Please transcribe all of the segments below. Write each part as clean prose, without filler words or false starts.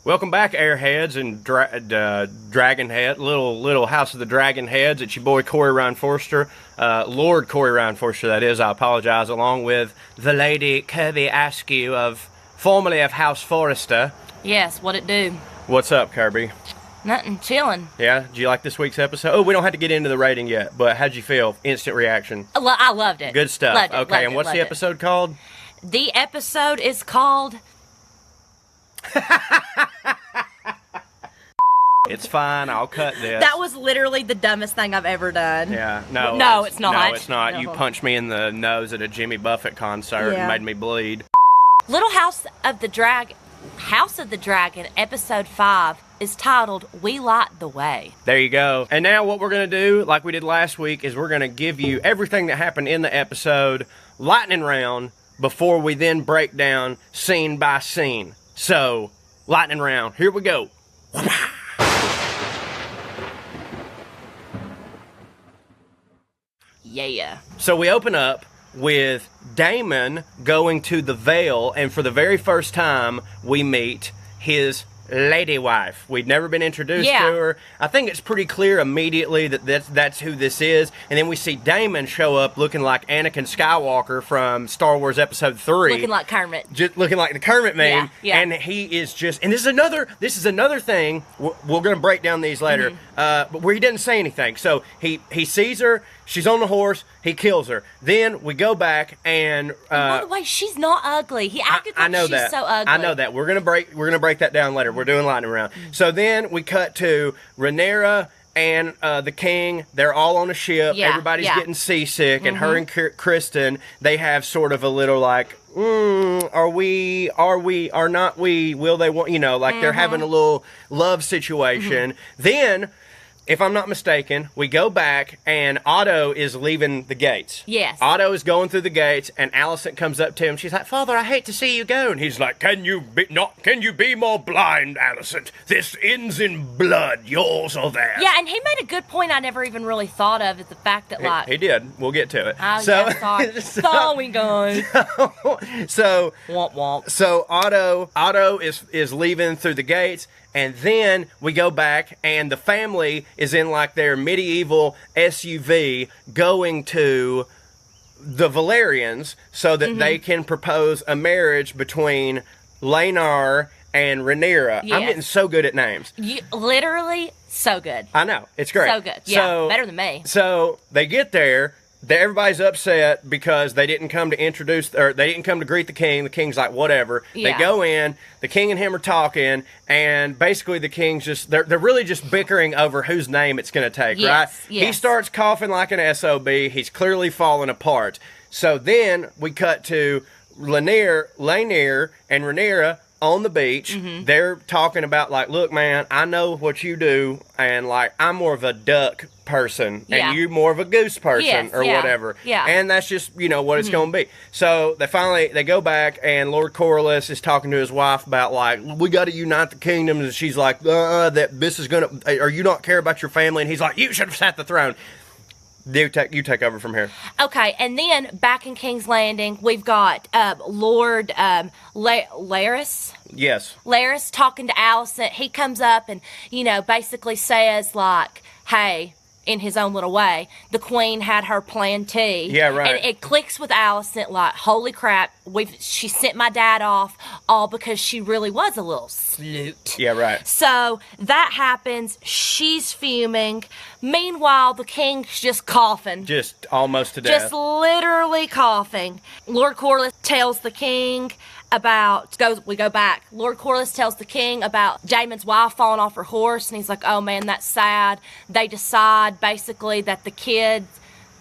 Welcome back, airheads and dragon head, little House of the Dragon heads. It's your boy Corey Ryan Forster, Lord Corey Ryan Forster. That is. I apologize. Along with the Lady Kirby Askew formerly of House Forrester. Yes, what it do? What's up, Kirby? Nothing, chilling. Yeah. Did you like this week's episode? Oh, we don't have to get into the rating yet, but how'd you feel? Instant reaction. I loved it. Good stuff. Loved it, okay. loved And it, what's the episode called? The episode is called. It's fine. I'll cut this. That was literally the dumbest thing I've ever done. Yeah. No. No, it's not. No, it's not. No. You punched me in the nose at a Jimmy Buffett concert and made me bleed. Little House of the Dragon, episode 5 is titled "We Light the Way." There you go. And now what we're going to do, like we did last week, is we're going to give you everything that happened in the episode, lightning round, before we then break down scene by scene. So, lightning round. Here we go. Yeah. So we open up with Daemon going to the Vale, and for the very first time, we meet his lady wife. We'd never been introduced to her. I think it's pretty clear immediately that that's who this is. And then we see Daemon show up looking like Anakin Skywalker from Star Wars Episode 3. Looking like Kermit. Just looking like the Kermit meme. Yeah. And he is just, and this is another thing, we're going to break down these later, but where he didn't say anything. So he sees her, she's on the horse, he kills her. Then we go back and by the way, she's not ugly. He acted like she's so ugly. I know that. We're gonna break that down later. We're doing lightning round. So then we cut to Rhaenyra and the king. They're all on a ship. Everybody's getting seasick, and her and Kristen, they have sort of a little like, are we, are not we, will they want, like they're having a little love situation. Then, if I'm not mistaken, we go back and Otto is leaving the gates. Yes. Otto is going through the gates and Alicent comes up to him. She's like, "Father, I hate to see you go." And he's like, Can you be more blind, Alicent? This ends in blood, yours or theirs." Yeah, and he made a good point I never even really thought of, is the fact that he did. We'll get to it. Oh, sorry. Sorry, guys. So womp womp. So Otto is leaving through the gates. And then we go back, and the family is in like their medieval SUV going to the Valerians so that they can propose a marriage between Laenar and Rhaenyra. Yes. I'm getting so good at names. Literally so good. I know. It's great. So good. Yeah, better than me. So they get there. Everybody's upset because they didn't come to they didn't come to greet the king. The king's like, whatever. Yeah. They go in, the king and him are talking, and basically the king's they're really just bickering over whose name it's going to take, right? Yes. He starts coughing like an SOB. He's clearly falling apart. So then we cut to Laenar and Rhaenyra on the beach. They're talking about like, "Look, man, I know what you do, and like I'm more of a duck person, and you more of a goose person, or whatever." Yeah. And that's just what it's going to be. So they go back, and Lord Corlys is talking to his wife about like, "We got to unite the kingdoms," and she's like, "That this is gonna, or you not care about your family?" And he's like, "You should have sat the throne." You take over from here. Okay, and then back in King's Landing, we've got Lord Larys. Yes. Larys talking to Alicent. He comes up and, basically says, like, "Hey," in his own little way, "the queen had her plan too." Yeah, right. And it clicks with Alicent, like, holy crap, she sent my dad off all because she really was a little snoot. Yeah, right. So that happens. She's fuming. Meanwhile, the king's just coughing. Just almost to death. Just literally coughing. Lord Corlys tells the king we go back. Lord Corlys tells the king about Daemon's wife falling off her horse, and he's like, "Oh man, that's sad." They decide basically that the kids,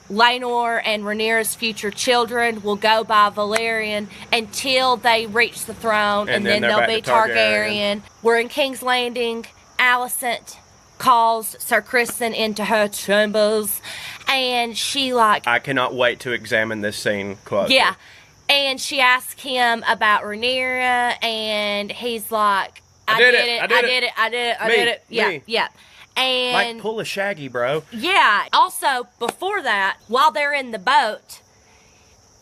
Laenor and Rhaenyra's future children, will go by Valerian until they reach the throne, and then they'll be Targaryen. We're in King's Landing. Alicent calls Sir Kristen into her chambers, and she like... I cannot wait to examine this scene closely. Yeah. And she asks him about Rhaenyra, and he's like, I did it. Yeah. And like, pull a Shaggy, bro. Yeah. Also, before that, while they're in the boat,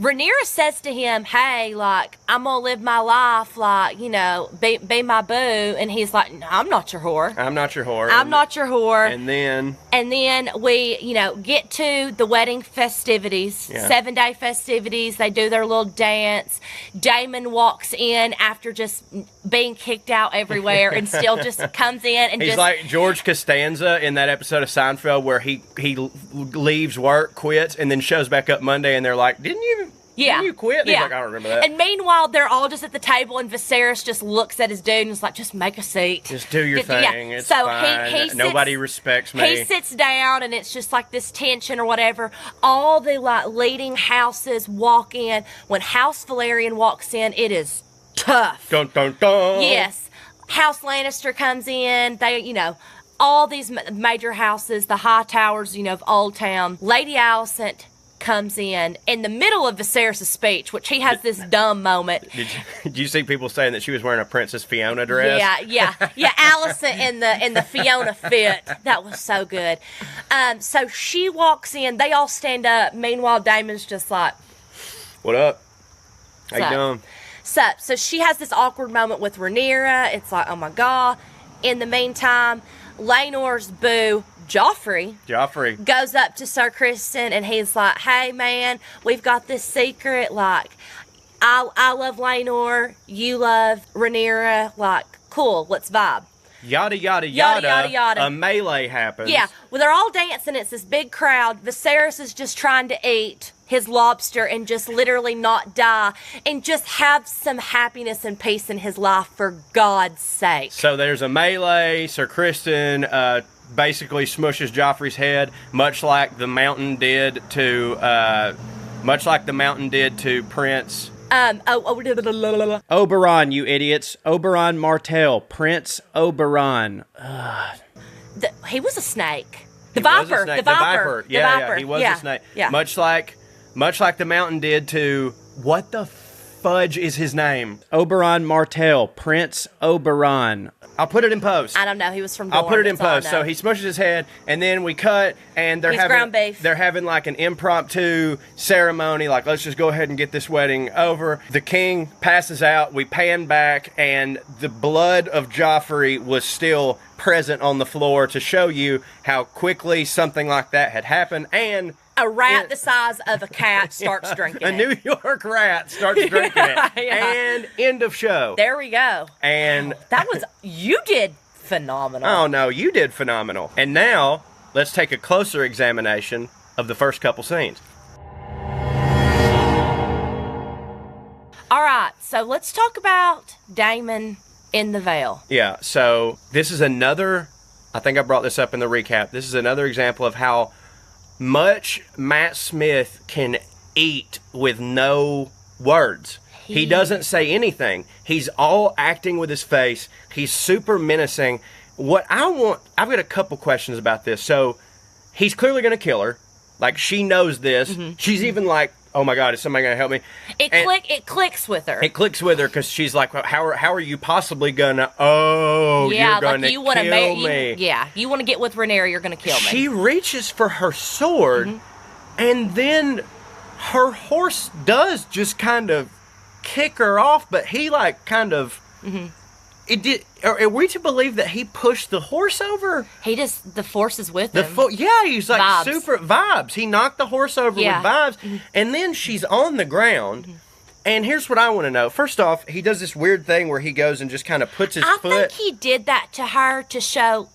Rhaenyra says to him, hey, like, I'm gonna live my life, like, you know, be my boo. And he's like, no, I'm not your whore. I'm not your whore. I'm not your whore. And then we, you know, get to the wedding festivities, 7-day festivities. They do their little dance. Daemon walks in after just being kicked out everywhere and still just comes in and he's just... like George Costanza in that episode of Seinfeld where he leaves work, quits, and then shows back up Monday and they're like, didn't you quit? And he's like, I don't remember that. And meanwhile, they're all just at the table, and Viserys just looks at his dude and is like, just make a seat. Just do your thing. It's fine. Nobody respects me. He sits down, and it's just like this tension or whatever. All the like leading houses walk in. When House Valerian walks in, it is tough. Dun, dun, dun. Yes. House Lannister comes in. They, you know, all these major houses, the high towers, you know, of Old Town. Lady Alicent comes in the middle of Viserys' speech, which he has this dumb moment. Did you see people saying that she was wearing a Princess Fiona dress? Yeah. Alicent in the Fiona fit. That was so good. So she walks in. They all stand up. Meanwhile, Daemon's just like, "What up? How you doing?" So she has this awkward moment with Rhaenyra. It's like, oh my god. In the meantime, Laenor's boo, Joffrey goes up to Sir Criston and he's like, hey man, we've got this secret, like, I love Laenor, you love Rhaenyra, like, cool, let's vibe. Yada, yada, yada. A melee happens. Yeah, well, they're all dancing. It's this big crowd. Viserys is just trying to eat his lobster and just literally not die and just have some happiness and peace in his life, for God's sake. So there's a melee. Sir Criston basically smushes Joffrey's head, much like the Mountain did to Prince Oberyn, you idiots. Oberyn Martell. Prince Oberyn. He was a snake. The Viper. The Viper. Yeah, he was a snake. Yeah. Much like the Mountain did to, what the fudge is his name? Oberyn Martell. Prince Oberyn. I'll put it in post. I don't know. He was from Dorne. I'll put it in post. So he smushes his head, and then we cut, and they're having like an impromptu ceremony. Like, let's just go ahead and get this wedding over. The king passes out. We pan back, and the blood of Joffrey was still present on the floor to show you how quickly something like that had happened. And a rat the size of a cat starts drinking it. A New York rat starts drinking it. And end of show. There we go. And you did phenomenal. Oh, no, you did phenomenal. And now, let's take a closer examination of the first couple scenes. All right, so let's talk about Daemon in the Vale. Yeah, so this is another, I think I brought this up in the recap, this is another example of how much Matt Smith can eat with no words. He doesn't say anything. He's all acting with his face. He's super menacing. I've got a couple questions about this. So, he's clearly going to kill her. Like, she knows this. Mm-hmm. She's even like, oh my God, is somebody going to help me? It clicks with her. It clicks with her because she's like, well, how are you possibly going to, you're going to kill me. You want to get with Rhaenyra, you're going to kill me. She reaches for her sword, and then her horse does just kind of kick her off, but he like kind of... It did. Are we to believe that he pushed the horse over? The force is with him. He's like vibes. Super vibes. He knocked the horse over with vibes, and then she's on the ground. And here's what I want to know. First off, he does this weird thing where he goes and just kind of puts his foot. I think he did that to her to show,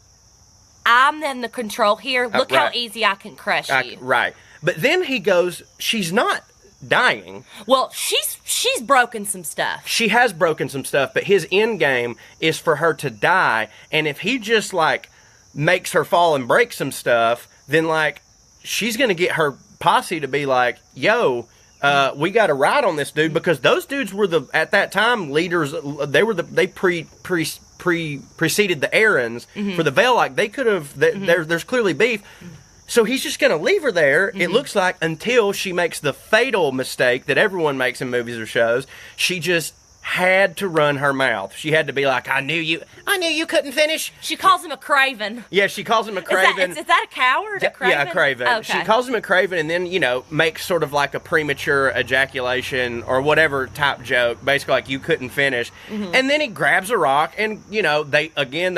I'm in the control here. Look how easy I can crush you. Right. But then he goes, she's not dying. Well, she's broken some stuff. She has broken some stuff, but his end game is for her to die. And if he just like makes her fall and break some stuff, then like she's gonna get her posse to be like, yo, we got to ride on this dude, because those dudes were at that time leaders. They preceded the errands for the Vale. Like they could have. There's clearly beef. So he's just going to leave her there, it looks like, until she makes the fatal mistake that everyone makes in movies or shows. She just had to run her mouth. She had to be like, I knew you couldn't finish. She calls him a craven. Yeah, she calls him a craven. Is that a coward? A craven? Yeah, a craven. Okay. She calls him a craven and then, makes sort of like a premature ejaculation or whatever type joke, basically like you couldn't finish. Mm-hmm. And then he grabs a rock and, they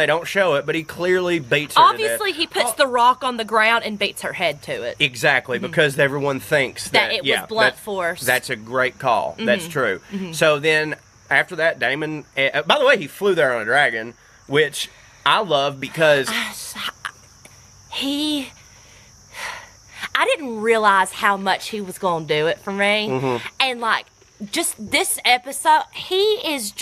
don't show it, but he clearly beats her Obviously, he puts the rock on the ground and beats her head to it. Exactly, because everyone thinks that it was blunt force. That's a great call. Mm-hmm. That's true. Mm-hmm. So then, after that, Daemon... by the way, he flew there on a dragon, which I love because... I didn't realize how much he was going to do it for me. Mm-hmm. And, just this episode, he is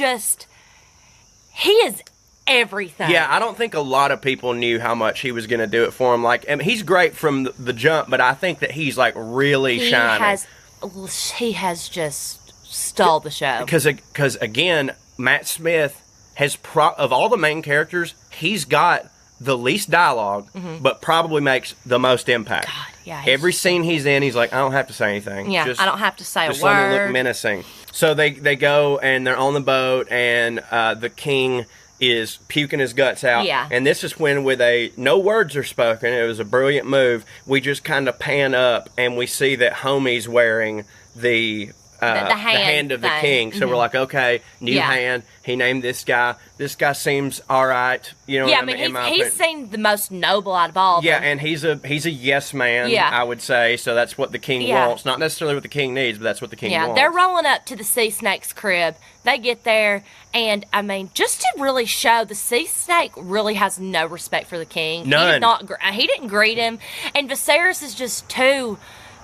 everything. Yeah, I don't think a lot of people knew how much he was going to do it for him. He's great from the jump, but I think that he's, really shining. He has just... stole the show. Because again, Matt Smith has, of all the main characters, he's got the least dialogue, but probably makes the most impact. God, yeah. Every scene he's in, he's like, I don't have to say anything. Yeah, I don't have to say a word. Just let me look menacing. So they go, and they're on the boat, and the king is puking his guts out. Yeah. And this is when, no words are spoken, it was a brilliant move, we just kind of pan up, and we see that Homie's wearing the hand of the king. So we're like, okay, new hand. He named this guy. This guy seems all right. You know what I mean? He's seemed the most noble out of all of them. Yeah, and he's a yes man, I would say. So that's what the king wants. Not necessarily what the king needs, but that's what the king wants. They're rolling up to the sea snake's crib. They get there, and, just to really show, the sea snake really has no respect for the king. None. He didn't greet him, and Viserys is just too...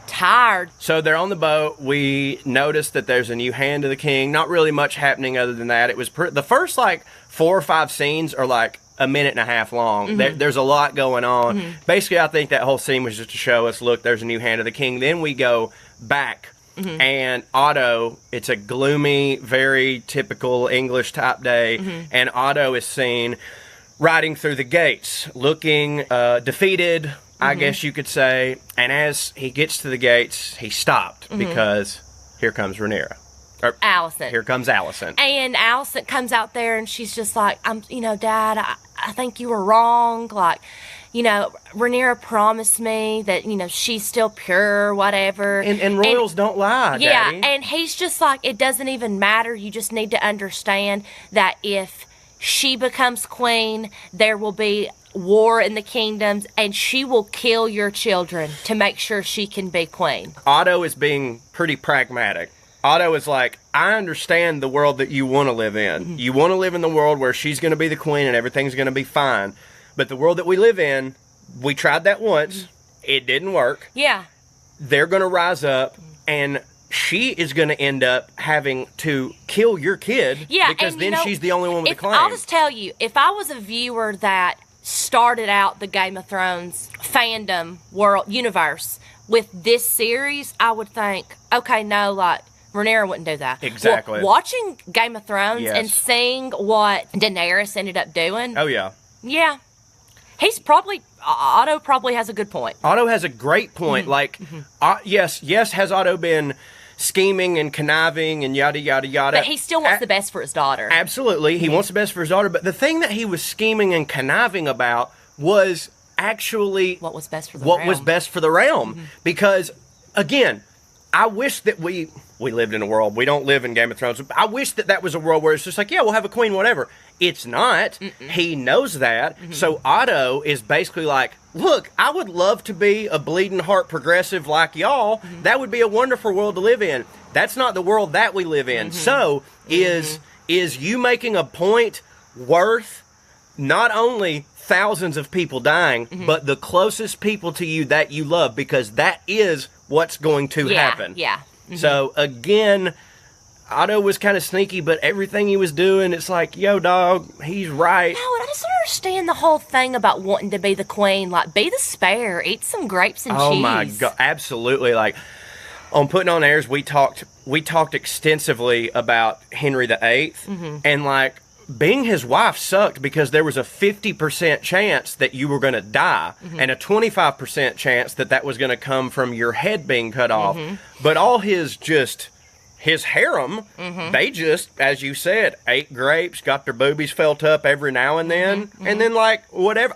tired. So they're on the boat. We notice that there's a new hand of the king. Not really much happening other than that. It was the first 4 or 5 scenes are a minute and a half long. Mm-hmm. There's a lot going on. Mm-hmm. Basically, I think that whole scene was just to show us, look, there's a new hand of the king. Then we go back. Mm-hmm. And Otto, it's a gloomy, very typical English type day, and Otto is seen riding through the gates, looking defeated, I guess you could say. And as he gets to the gates, he stopped because here comes Rhaenyra. Alicent. Here comes Alicent. And Alicent comes out there and she's just like, Dad, I think you were wrong. Rhaenyra promised me that, she's still pure, whatever. And royals don't lie, Daddy. Yeah, and he's just like, it doesn't even matter. You just need to understand that if she becomes queen, there will be war in the kingdoms, and she will kill your children to make sure she can be queen. Otto is being pretty pragmatic. Otto is like, I understand the world that you want to live in. Mm-hmm. You want to live in the world where she's going to be the queen and everything's going to be fine. But the world that we live in, we tried that once. It didn't work. Yeah. They're going to rise up, and she is going to end up having to kill your kid because then she's the only one with a claim. I'll just tell you, if I was a viewer that started out the Game of Thrones fandom universe with this series, I would think, okay, no, Rhaenyra wouldn't do that. Exactly. Well, watching Game of Thrones and seeing what Daenerys ended up doing. Oh, yeah. Yeah. Otto probably has a good point. Otto has a great point. Yes, has Otto been scheming and conniving and yada, yada, yada. But he still wants the best for his daughter. Absolutely. He wants the best for his daughter. But the thing that he was scheming and conniving about was actually... what was best for the realm. What was best for the realm. Mm-hmm. Because, again, I wish that we lived in a world. We don't live in Game of Thrones. I wish that was a world where it's just like, yeah, we'll have a queen, whatever. It's not. Mm-mm. He knows that. Mm-hmm. So Otto is basically like, look, I would love to be a bleeding heart progressive like y'all. Mm-hmm. That would be a wonderful world to live in. That's not the world that we live in. Mm-hmm. So is you making a point worth not only thousands of people dying, but the closest people to you that you love, because that is what's going to happen. Yeah. Mm-hmm. So again, Otto was kind of sneaky, but everything he was doing, it's like, yo, dog, he's right. No, I just don't understand the whole thing about wanting to be the queen. Be the spare, eat some grapes and cheese. Oh my God, absolutely. On Putting on Airs, we talked extensively about Henry VIII, and being his wife sucked because there was a 50% chance that you were going to die and a 25% chance that was going to come from your head being cut off. But all his his harem, they just, as you said, ate grapes, got their boobies felt up every now and then, and then like whatever.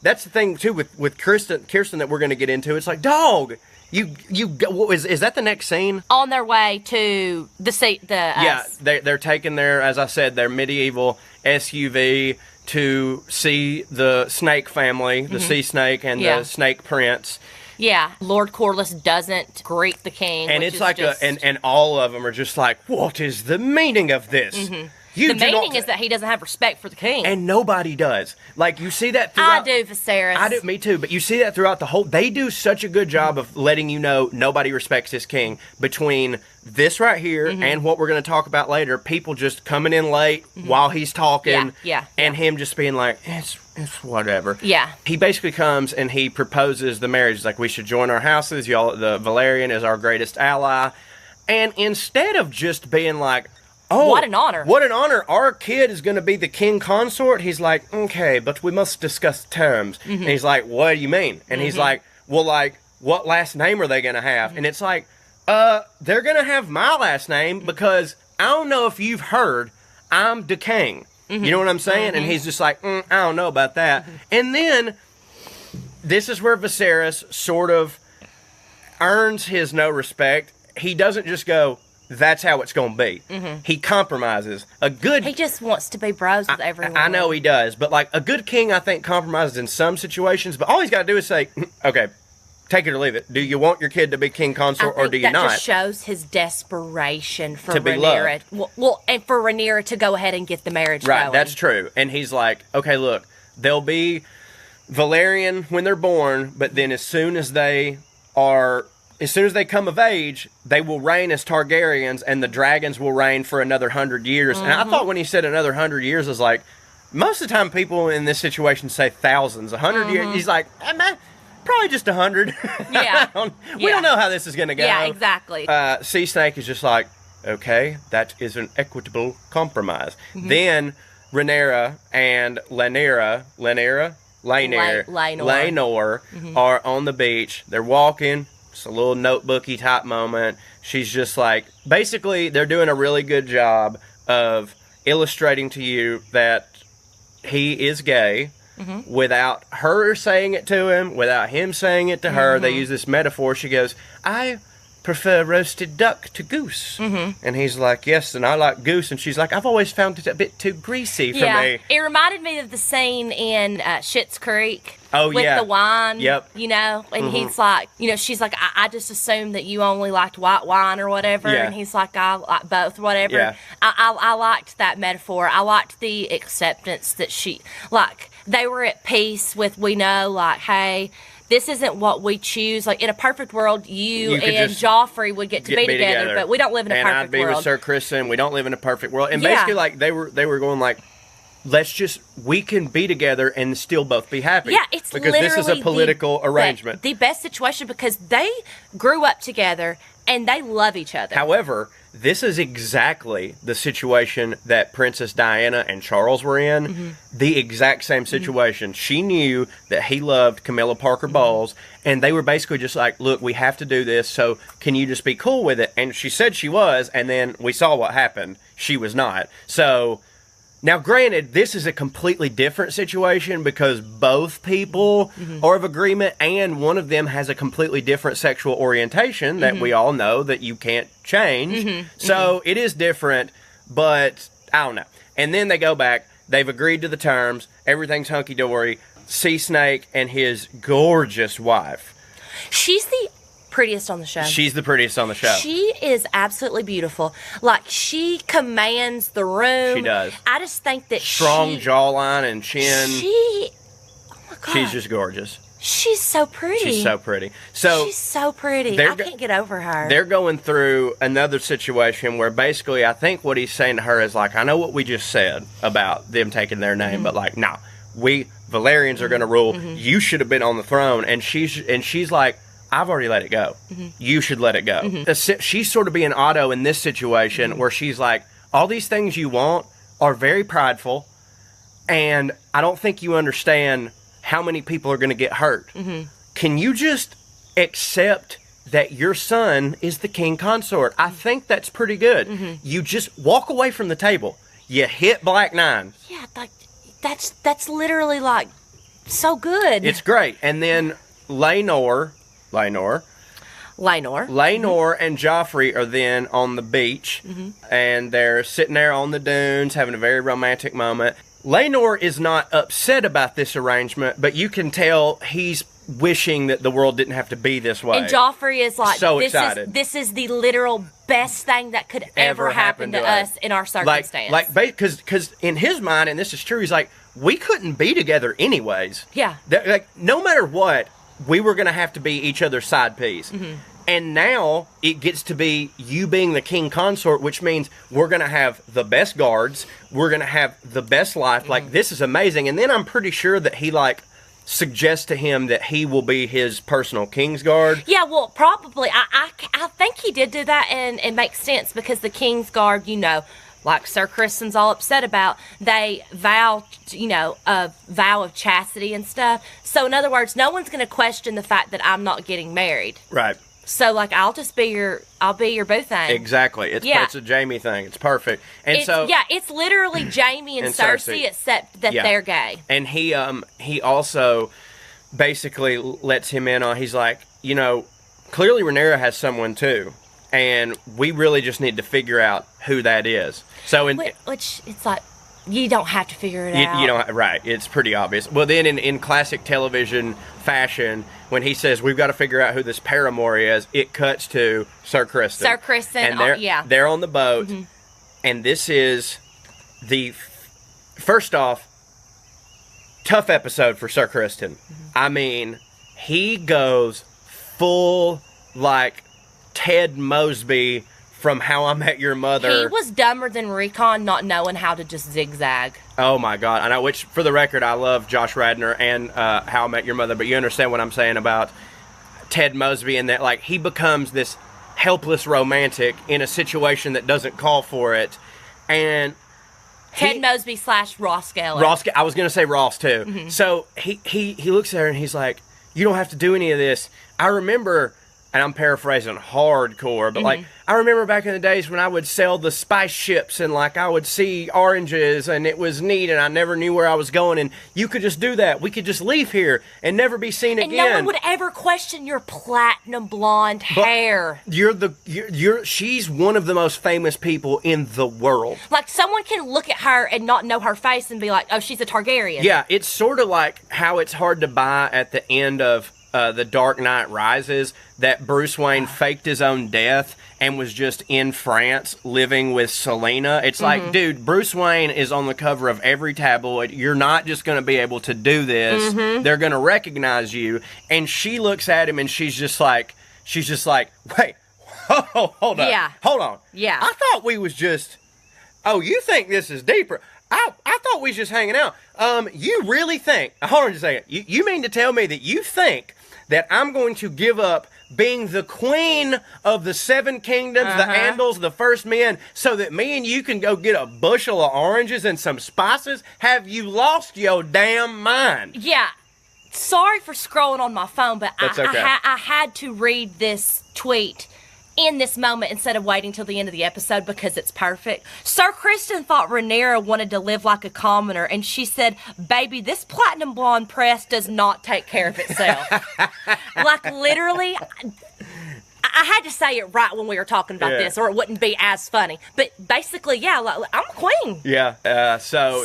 That's the thing too with Kirsten that we're going to get into. It's like, dog, is that the next scene? On their way to they're taking their, as I said, their medieval SUV to see the snake family, the sea snake and the snake prince. Yeah, Lord Corlys doesn't greet the king, and it's like and all of them are just like, what is the meaning of this? The meaning is that he doesn't have respect for the king. And nobody does. Like, you see that throughout... I do, Viserys. I do, me too. But you see that throughout the whole... They do such a good job of letting you know nobody respects this king. Between this right here and what we're going to talk about later, people just coming in late while he's talking. And him just being like, it's whatever. Yeah. He basically comes and he proposes the marriage. He's like, we should join our houses. Y'all, the Valyrian is our greatest ally. And instead of just being like... Oh, what an honor. What an honor. Our kid is going to be the king consort. He's like, okay, but we must discuss terms. And he's like, what do you mean? And he's like, well, like, what last name are they going to have? And it's like, they're going to have my last name because I don't know if you've heard, I'm the king. You know what I'm saying? And he's just like, I don't know about that. And then, this is where Viserys sort of earns his no respect. He doesn't just go, that's how it's going to be. He compromises. He just wants to be bros with everyone. I know he does, but like a good king, I think, compromises in some situations, but all he's got to do is say, okay, take it or leave it. Do you want your kid to be king consort or do you not? That just shows his desperation for Rhaenyra. Well, and for Rhaenyra to go ahead and get the marriage going. Right, that's true. And he's like, okay, look, they'll be Valyrian when they're born, but then as soon as they come of age, they will reign as Targaryens, and the dragons will reign for another 100 years. And I thought when he said another 100 years, I was like, most of the time people in this situation say thousands. 100 years, he's like, probably just 100. Yeah. We don't know how this is going to go. Yeah, exactly. Sea Snake is just like, okay, that is an equitable compromise. Then Rhaenyra and Laenor are on the beach. They're walking. It's a little notebooky type moment. She's just like, basically, they're doing a really good job of illustrating to you that he is gay without her saying it to him, without him saying it to her. They use this metaphor. She goes, I prefer roasted duck to goose. And he's like, yes, and I like goose. And she's like, I've always found it a bit too greasy for me. It reminded me of the scene in Schitt's Creek. Oh, with the wine, Yep. You know, and he's like, you know, she's like, I just assumed that you only liked white wine or whatever, and he's like, I like both, whatever. Yeah. I liked that metaphor. I liked the acceptance that they were at peace with, we know, like, hey, this isn't what we choose. Like, in a perfect world, you and Joffrey would get to be together, but we don't live in a perfect world. And I'd be with Sir Kristen. We don't live in a perfect world. And basically, like, they were going like, we can be together and still both be happy. Yeah, it's because this is a political arrangement. The best situation because they grew up together and they love each other. However, this is exactly the situation that Princess Diana and Charles were in. The exact same situation. She knew that he loved Camilla Parker Bowles, and they were basically just like, look, we have to do this, so can you just be cool with it? And she said she was, and then we saw what happened. She was not. So... Now, granted, this is a completely different situation because both people are of agreement and one of them has a completely different sexual orientation that we all know that you can't change. So it is different, but I don't know. And then they go back. They've agreed to the terms. Everything's hunky-dory. Sea Snake and his gorgeous wife. She's the prettiest on the show. She's the prettiest on the show. She is absolutely beautiful. Like, she commands the room. She does. I just think that strong jawline and chin. Oh my God. She's just gorgeous. She's so pretty. She's so pretty. So she's so pretty. I can't get over her. They're going through another situation where basically I think what he's saying to her is like, I know what we just said about them taking their name, but like, no, we Valerians are going to rule. You should have been on the throne. And she's like, I've already let it go. You should let it go. She's sort of being Otto in this situation where she's like, all these things you want are very prideful, and I don't think you understand how many people are going to get hurt. Can you just accept that your son is the king consort. I think that's pretty good. You just walk away from the table. You hit Black 9. Yeah, like that's literally like so good. It's great. And then Laenor and Joffrey are then on the beach, and they're sitting there on the dunes having a very romantic moment. Laenor is not upset about this arrangement, but you can tell he's wishing that the world didn't have to be this way. And Joffrey is like, so excited. This is the literal best thing that could ever happen to us in our circumstance. Because in his mind, and this is true, he's like, we couldn't be together anyways. Yeah. Like, no matter what, we were going to have to be each other's side piece. And now it gets to be you being the king consort, which means we're going to have the best guards. We're going to have the best life. Like, this is amazing. And then I'm pretty sure that he, like, suggests to him that he will be his personal Kingsguard. Yeah, well, probably. I think he did do that, and it makes sense because the Kingsguard, you know, like Sir Kristen's all upset about, they vow, you know, a vow of chastity and stuff. So, in other words, no one's going to question the fact that I'm not getting married. Right. So, like, I'll be your boo thing. Exactly. It's a Jaime thing. It's perfect. And it's literally Jaime and Cersei, except that they're gay. And he also basically lets him in on, he's like, you know, clearly Rhaenyra has someone too, and we really just need to figure out who that is. So which it's like, you don't have to figure it out. You don't, right. It's pretty obvious. Well, then in classic television fashion, when he says, we've got to figure out who this paramour is, it cuts to Sir Kristen. Sir Kristen, and they're on the boat, and this is the, first off, tough episode for Sir Kristen. I mean, he goes full, like, Ted Mosby from How I Met Your Mother. He was dumber than Recon, not knowing how to just zigzag. Oh my God. I know, which, for the record, I love Josh Radnor and How I Met Your Mother, but you understand what I'm saying about Ted Mosby, and that, like, he becomes this helpless romantic in a situation that doesn't call for it. And Ted Mosby / Ross Geller. I was going to say Ross, too. So he looks at her and he's like, you don't have to do any of this. I remember, and I'm paraphrasing hardcore, but like, I remember back in the days when I would sell the spice ships, and like I would see oranges and it was neat, and I never knew where I was going, and you could just do that. We could just leave here and never be seen again. And no one would ever question your platinum blonde hair. She's one of the most famous people in the world. Like, someone can look at her and not know her face and be like, oh, she's a Targaryen. Yeah, it's sort of like how it's hard to buy at the end of The Dark Knight Rises that Bruce Wayne faked his own death and was just in France living with Selena. It's like, dude, Bruce Wayne is on the cover of every tabloid. You're not just going to be able to do this. They're going to recognize you. And she looks at him and she's just like, wait, hold on. Yeah. Hold on. Yeah. I thought we was just, oh, you think this is deeper? I thought we was just hanging out. You really think, hold on just a second. You mean to tell me that you think that I'm going to give up being the queen of the Seven Kingdoms, the Andals, the First Men, so that me and you can go get a bushel of oranges and some spices? Have you lost your damn mind? Yeah. Sorry for scrolling on my phone, but That's okay. I had to read this tweet in this moment instead of waiting till the end of the episode because it's perfect. Sir Kristen thought Rhaenyra wanted to live like a commoner, and she said, baby, this platinum blonde press does not take care of itself. Like, literally, I had to say it right when we were talking about this, or it wouldn't be as funny. But basically, yeah, like, I'm a queen. Yeah. So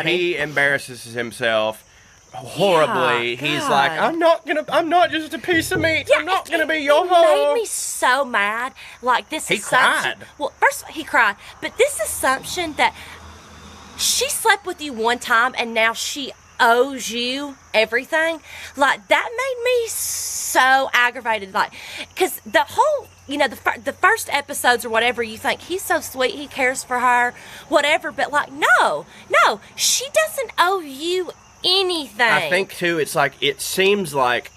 he embarrasses himself horribly. Yeah, he's like, I'm not just a piece of meat. I'm not gonna be your hoe. It made me so mad. Like, this assumption. Cried. Well, first he cried, but this assumption that she slept with you one time and now she owes you everything, like, that made me so aggravated. Like, because the whole, you know, the first episodes or whatever, you think he's so sweet, he cares for her, whatever, but like, no, she doesn't owe you anything. I think too, it's like, it seems like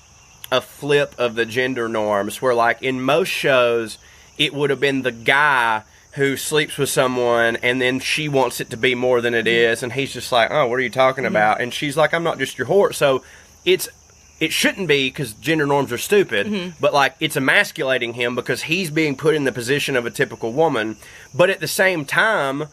a flip of the gender norms, where like in most shows it would have been the guy who sleeps with someone and then she wants it to be more than it is, and he's just like, oh, what are you talking about? And she's like, I'm not just your whore. So it's it shouldn't be because gender norms are stupid, but like it's emasculating him because he's being put in the position of a typical woman. But at the same time,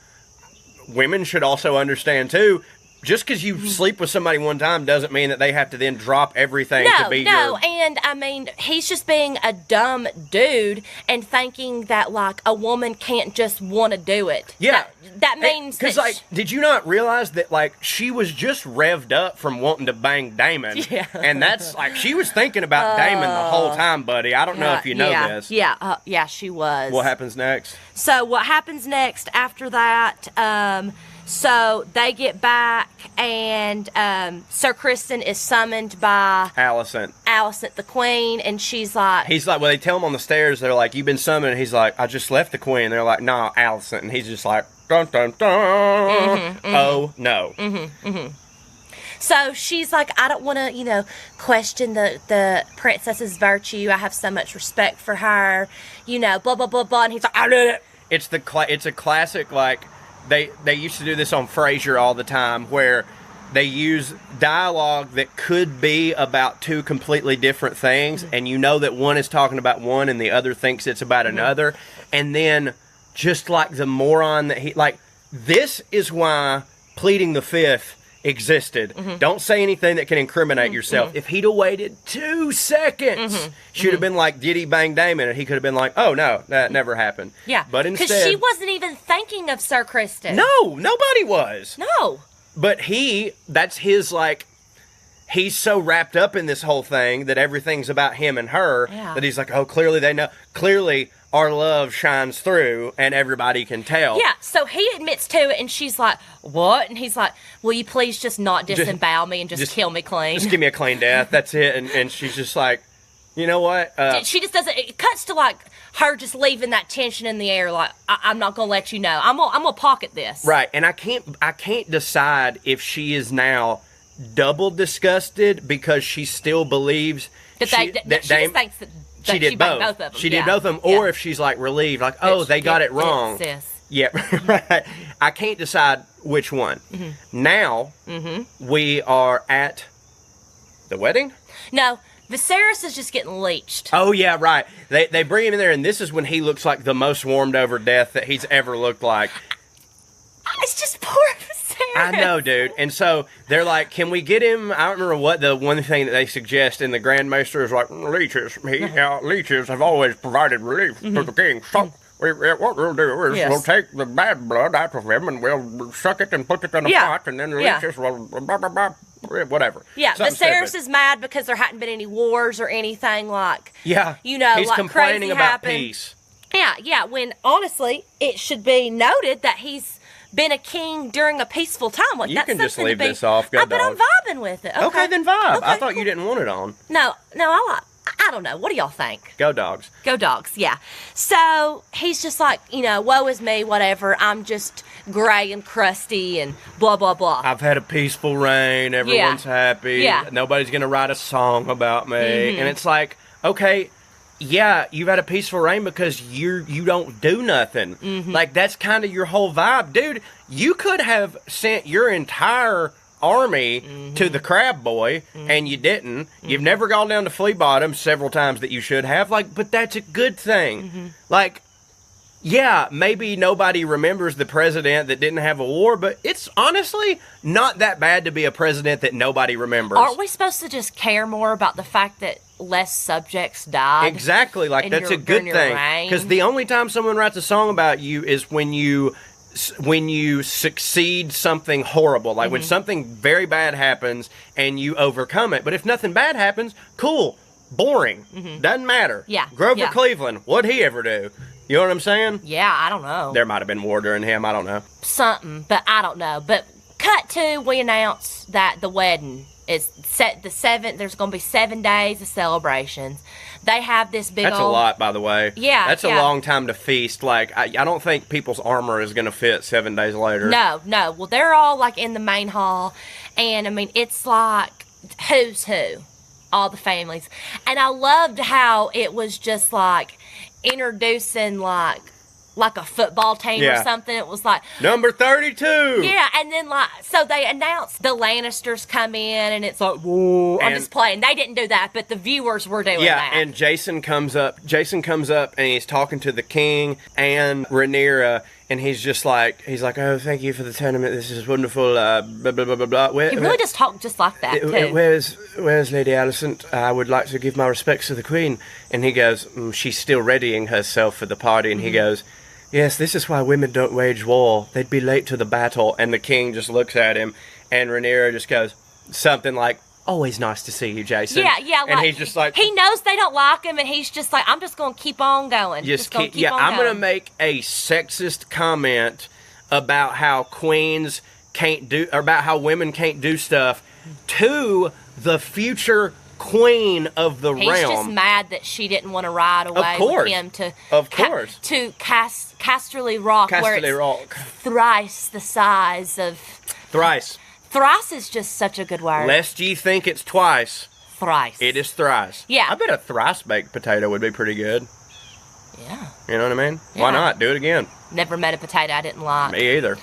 women should also understand too, just because you sleep with somebody one time doesn't mean that they have to then drop everything to be and I mean, he's just being a dumb dude and thinking that, like, a woman can't just want to do it. Yeah. That means because, like, did you not realize that, like, she was just revved up from wanting to bang Damon? Yeah. And that's, like, she was thinking about Damon the whole time, buddy. I don't know if you know this. Yeah, she was. What happens next? So what happens next after that, so they get back, and Sir Criston is summoned by Alicent, the queen, and she's like... He's like, well, they tell him on the stairs, they're like, you've been summoned. And he's like, I just left the queen. They're like, nah, Alicent. And he's just like, dun, dun, dun. Oh, no. So she's like, I don't want to, question the princess's virtue. I have so much respect for her, blah, blah, blah, blah. And he's like, I did it. It's a classic, like... They used to do this on Frasier all the time, where they use dialogue that could be about two completely different things, and you know that one is talking about one and the other thinks it's about another, and then just like the moron that he... Like, this is why pleading the fifth existed. Don't say anything that can incriminate yourself. If he'd have waited 2 seconds, she'd have been like, did he bang Damon? And he could have been like, oh, no, that never happened. Yeah. But instead... Because she wasn't even thinking of Sir Criston. No, nobody was. No. But that's his, like... He's so wrapped up in this whole thing that everything's about him and her that he's like, oh, clearly they know. Clearly our love shines through and everybody can tell. Yeah, so he admits to it and she's like, what? And he's like, will you please just not disembowel me and just kill me clean? Just give me a clean death. That's it. And she's just like, you know what? She just doesn't... It cuts to, like, her just leaving that tension in the air, like, I'm not going to let you know. I'm gonna pocket this. Right, and I can't decide if she is now... double disgusted because she still believes that she just thinks that she did both of them. She did both of them, or if she's like relieved, like, oh, they got it wrong. Yeah, right. I can't decide which one. Now we are at the wedding. No, Viserys is just getting leeched. Oh yeah, right. They bring him in there, and this is when he looks like the most warmed over death that he's ever looked like. It's just poor Viserys. I know, dude. And so they're like, can we get him? I don't remember what the one thing that they suggest, and the Grand Maester is like, leeches. Leeches have always provided relief to the king. So what we'll do is we'll take the bad blood out of him, and we'll suck it and put it in a pot, and then the leeches will blah, blah, blah, whatever. Yeah, Viserys is mad because there hadn't been any wars or anything like, he's like complaining crazy about happened. peace. Yeah, when honestly, it should be noted that he's been a king during a peaceful time. Like, you that's can just something leave this off. Go, but I'm vibing with it. Okay, then vibe. Okay, I thought you didn't want it on. No, I don't know. What do y'all think? Go dogs. Go dogs, yeah. So he's just like, woe is me, whatever. I'm just gray and crusty and blah, blah, blah. I've had a peaceful reign. Everyone's happy. Yeah. Nobody's going to write a song about me. And it's like, okay, yeah, you've had a peaceful reign because you don't do nothing. Like, that's kind of your whole vibe. Dude, you could have sent your entire army to the Crab Boy, and you didn't. You've never gone down to Flea Bottom several times that you should have. Like, but that's a good thing. Like, yeah, maybe nobody remembers the president that didn't have a war, but it's honestly not that bad to be a president that nobody remembers. Aren't we supposed to just care more about the fact that less subjects died? Exactly, like that's a good thing. Because the only time someone writes a song about you is when you succeed something horrible. Like when something very bad happens and you overcome it. But if nothing bad happens, cool, boring, doesn't matter. Yeah. Grover Cleveland, what'd he ever do? You know what I'm saying? Yeah, I don't know. There might have been war during him, I don't know. Something, but I don't know. But cut to, we announce that the wedding is set the 7th. There's going to be 7 days of celebrations. They have this big That's a lot, by the way. Yeah. That's a long time to feast. Like, I don't think people's armor is going to fit 7 days later. No. Well, they're all, like, in the main hall. And, I mean, it's like who's who. All the families. And I loved how it was just, like, introducing, like, like a football team or something. It was like number 32. Yeah, and then like so they announced the Lannisters come in, and it's like, whoa, I'm just playing. They didn't do that, but the viewers were doing that. Yeah, and Jason comes up and he's talking to the king and Rhaenyra, and he's like, oh, thank you for the tournament. This is wonderful. Blah blah blah blah blah. He really does talk just like that too. Where's Lady Alicent? I would like to give my respects to the Queen. And he goes, she's still readying herself for the party. And he goes, yes, this is why women don't wage war. They'd be late to the battle. And the king just looks at him, and Rhaenyra just goes something like, always nice to see you, Jason. Yeah. And he's just like, he knows they don't like him, and he's just like, I'm just going to keep on going. I'm going to make a sexist comment about how queens can't do, or about how women can't do stuff to the future queen of the realm. He's just mad that she didn't want to ride away with him to Casterly Rock, where it's thrice the size of... Thrice. Thrice is just such a good word. Lest ye think it's twice. Thrice. It is thrice. Yeah. I bet a thrice baked potato would be pretty good. Yeah. You know what I mean? Yeah. Why not? Do it again. Never met a potato I didn't like. Me either.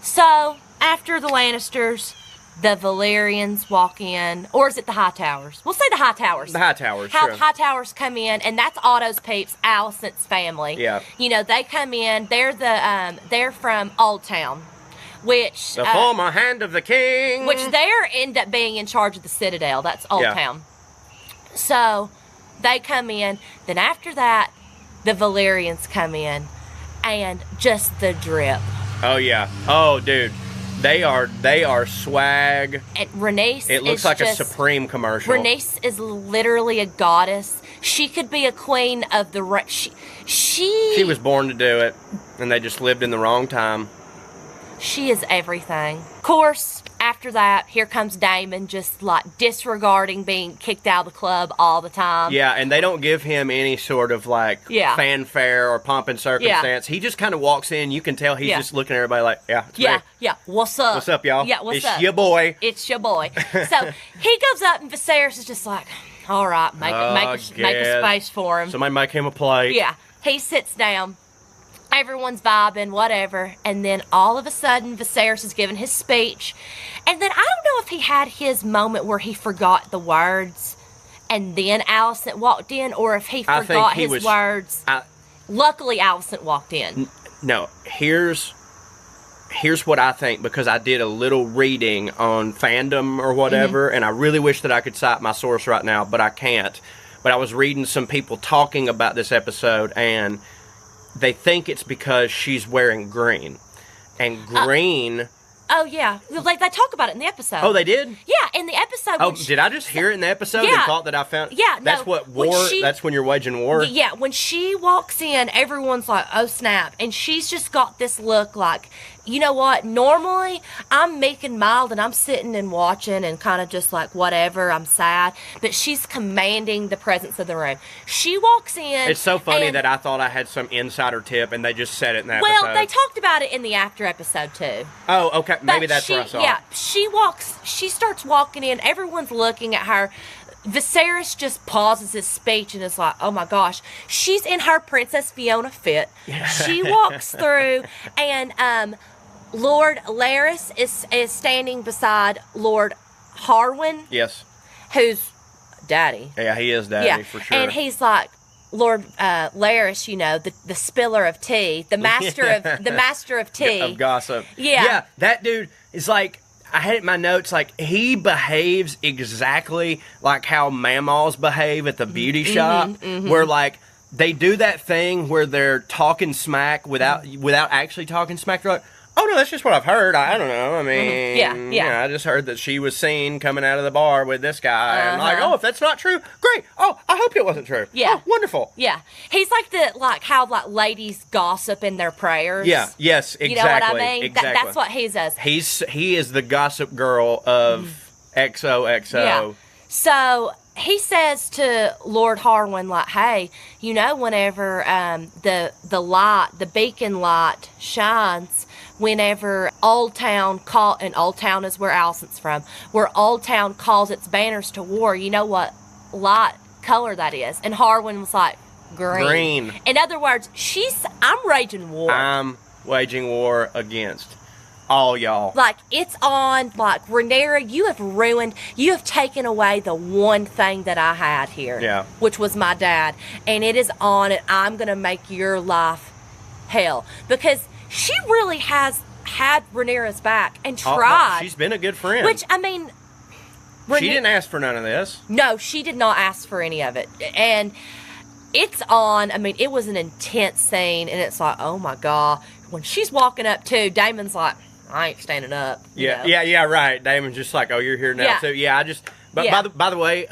So, after the Lannisters, the Valyrians walk in, or is it the Hightowers? We'll say the Hightowers. The Hightowers, sure. Hightowers come in, and that's Otto's peeps, Alicent's family. Yeah. You know, they come in. They're from Old Town, which the former hand of the king. Which they end up being in charge of the Citadel. That's Old Town. So they come in. Then after that, the Valyrians come in, and just the drip. Oh yeah. Oh dude. They are swag. And Rhaenys It looks like a Supreme commercial. Rhaenys is literally a goddess. She could be a queen of the... She was born to do it, and they just lived in the wrong time. She is everything. Of course, after that, here comes Daemon, just like disregarding being kicked out of the club all the time. Yeah, and they don't give him any sort of like fanfare or pomp and circumstance. He just kind of walks in. You can tell he's just looking at everybody like, it's me. Yeah. What's up? What's up, y'all? Yeah, what's up? It's your boy. It's your boy. So he goes up, and Viserys is just like, all right, make a space for him. Somebody make him a plate. Yeah. He sits down. Everyone's vibing, whatever. And then all of a sudden, Viserys is giving his speech. And then I don't know if he had his moment where he forgot the words and then Alicent walked in, or if he forgot his words. Luckily, Alicent walked in. No, here's what I think, because I did a little reading on fandom or whatever, and I really wish that I could cite my source right now, but I can't. But I was reading some people talking about this episode, and they think it's because she's wearing green. And green... Oh, yeah. Like, they talk about it in the episode. Oh, they did? Yeah, in the episode. Oh, did I just hear it in the episode and thought that I found... Yeah, That's what war... That's when you're waging war? Yeah, when she walks in, everyone's like, oh, snap. And she's just got this look like, you know what? Normally, I'm meek and mild, and I'm sitting and watching and kind of just like, whatever, I'm sad. But she's commanding the presence of the room. She walks in... It's so funny that I thought I had some insider tip, and they just said it in the episode. Well, they talked about it in the after episode, too. Oh, okay. Maybe that's where I saw it. Yeah, she starts walking in. Everyone's looking at her. Viserys just pauses his speech and is like, oh my gosh. She's in her Princess Fiona fit. She walks through, and Lord Larys is standing beside Lord Harwin. Yes. Who's daddy. Yeah, he is daddy, for sure. And he's like, Lord Larys, you know, the spiller of tea, the master of tea, of gossip. Yeah, that dude is like, I had it in my notes, like, he behaves exactly like how mammas behave at the beauty shop, where like they do that thing where they're talking smack without actually talking smack. They're like, oh no, that's just what I've heard. I don't know. I mean, yeah. I just heard that she was seen coming out of the bar with this guy. And I'm like, oh, if that's not true, great. Oh, I hope it wasn't true. Yeah, oh, wonderful. Yeah, he's like how ladies gossip in their prayers. Yeah, yes, exactly. You know what I mean? Exactly. That's what he does. He is the gossip girl of XOXO. Yeah. So he says to Lord Harwin, like, hey, you know, whenever the beacon light shines, whenever Old Town and Old Town is where Alicent's from, where Old Town calls its banners to war, you know what light color that is? And Harwin was like, green. In other words, I'm waging war. I'm waging war against all y'all. Like, it's on. Like, Rhaenyra, you have taken away the one thing that I had here. Yeah. Which was my dad. And it is on, and I'm going to make your life hell. Because she really has had Rhaenyra's back and tried. No, she's been a good friend. Which, I mean... She didn't ask for none of this. No, she did not ask for any of it. And it's on. I mean, it was an intense scene, and it's like, oh my God. When she's walking up too, Daemon's like, I ain't standing up. Yeah, right. Daemon's just like, oh, you're here now too. Yeah, by the way,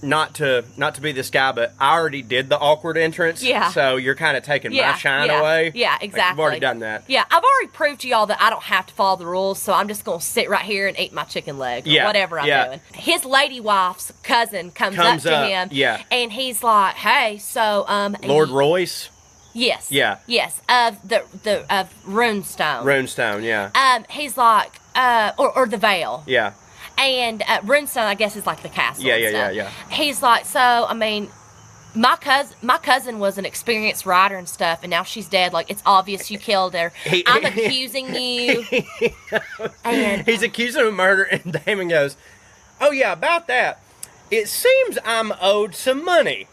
not to be this guy, but I already did the awkward entrance. Yeah. So you're kind of taking my shine away. Yeah, exactly. Like, you've already done that. Yeah, I've already proved to y'all that I don't have to follow the rules, so I'm just going to sit right here and eat my chicken leg or whatever I'm doing. His lady wife's cousin comes up to him. Yeah. And he's like, hey, so... Lord Royce? Yes. Yeah. Yes, of Runestone. Runestone, yeah. He's like, or the Vale. Yeah. And Runestone, I guess, is like the castle. Yeah. He's like, so, I mean, my cousin was an experienced rider and stuff, and now she's dead. Like, it's obvious you killed her. I'm accusing you. And he's accusing of murder, and Daemon goes, oh, yeah, about that. It seems I'm owed some money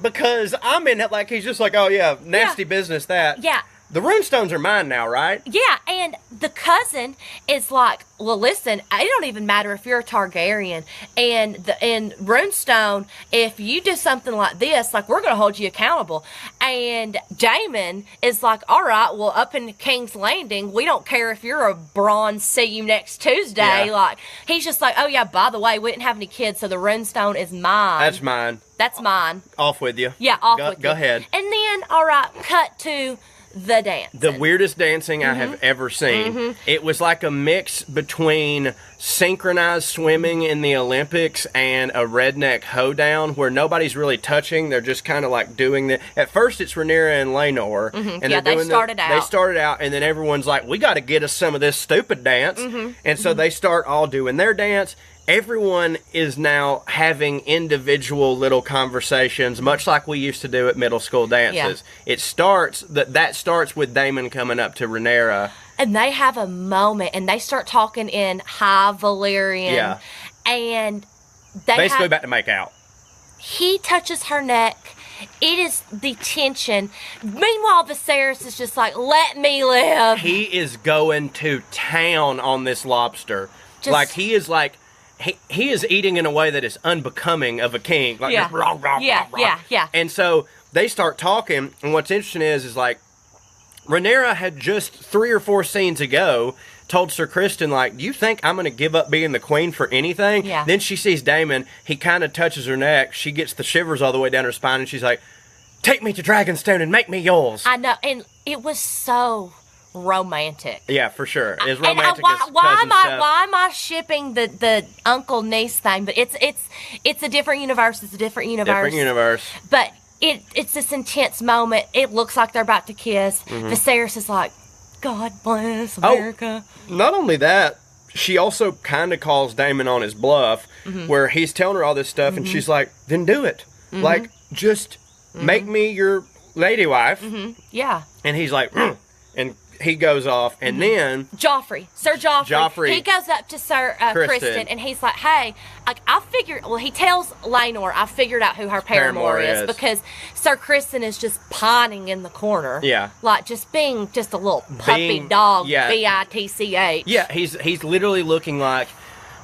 because I'm in it. Like, he's just like, oh, yeah, nasty business that. Yeah. The Runestones are mine now, right? Yeah, and the cousin is like, well, listen, it don't even matter if you're a Targaryen. And in Runestone, if you do something like this, like, we're going to hold you accountable. And Daemon is like, all right, well, up in King's Landing, we don't care if you're a bronze, see you next Tuesday. Yeah. Like, he's just like, oh, yeah, by the way, we didn't have any kids, so the Runestone is mine. That's mine. That's mine. Off with you. Yeah, off with you. Go ahead. And then, all right, cut to... the dance. The weirdest dancing I have ever seen. It was like a mix between synchronized swimming in the Olympics and a redneck hoedown where nobody's really touching. They're just kind of like doing the... At first, it's Rhaenyra and Laenor. And they started out. They started out, and then everyone's like, we got to get us some of this stupid dance. And so they start all doing their dance. Everyone is now having individual little conversations, much like we used to do at middle school dances. Yeah. That starts with Daemon coming up to Rhaenyra. And they have a moment, and they start talking in High Valyrian. Yeah. And they basically about to make out. He touches her neck. It is the tension. Meanwhile, Viserys is just like, let me live. He is going to town on this lobster. He is eating in a way that is unbecoming of a king. Like, just rah, rah, rah, rah. Yeah. And so they start talking, and what's interesting is like, Rhaenyra had just 3 or 4 scenes ago told Sir Criston, like, do you think I'm going to give up being the queen for anything? Yeah. Then she sees Daemon. He kind of touches her neck. She gets the shivers all the way down her spine, and she's like, take me to Dragonstone and make me yours. I know, and it was so... romantic. Yeah, for sure. It's romantic. Why am I shipping the uncle niece thing? But it's a different universe. It's a different universe. But it's this intense moment. It looks like they're about to kiss. Viserys is like, God bless America. Oh, not only that, she also kind of calls Daemon on his bluff, where he's telling her all this stuff, and she's like, then do it. Like, just make me your lady wife. Yeah. And he's like, and he goes off, and then... Sir Joffrey. He goes up to Sir Criston, and he's like, hey, he tells Laenor, I figured out who her paramour is, because Sir Criston is just pining in the corner. Yeah. Like, just being just a little puppy dog, bitch. Yeah, he's literally looking like...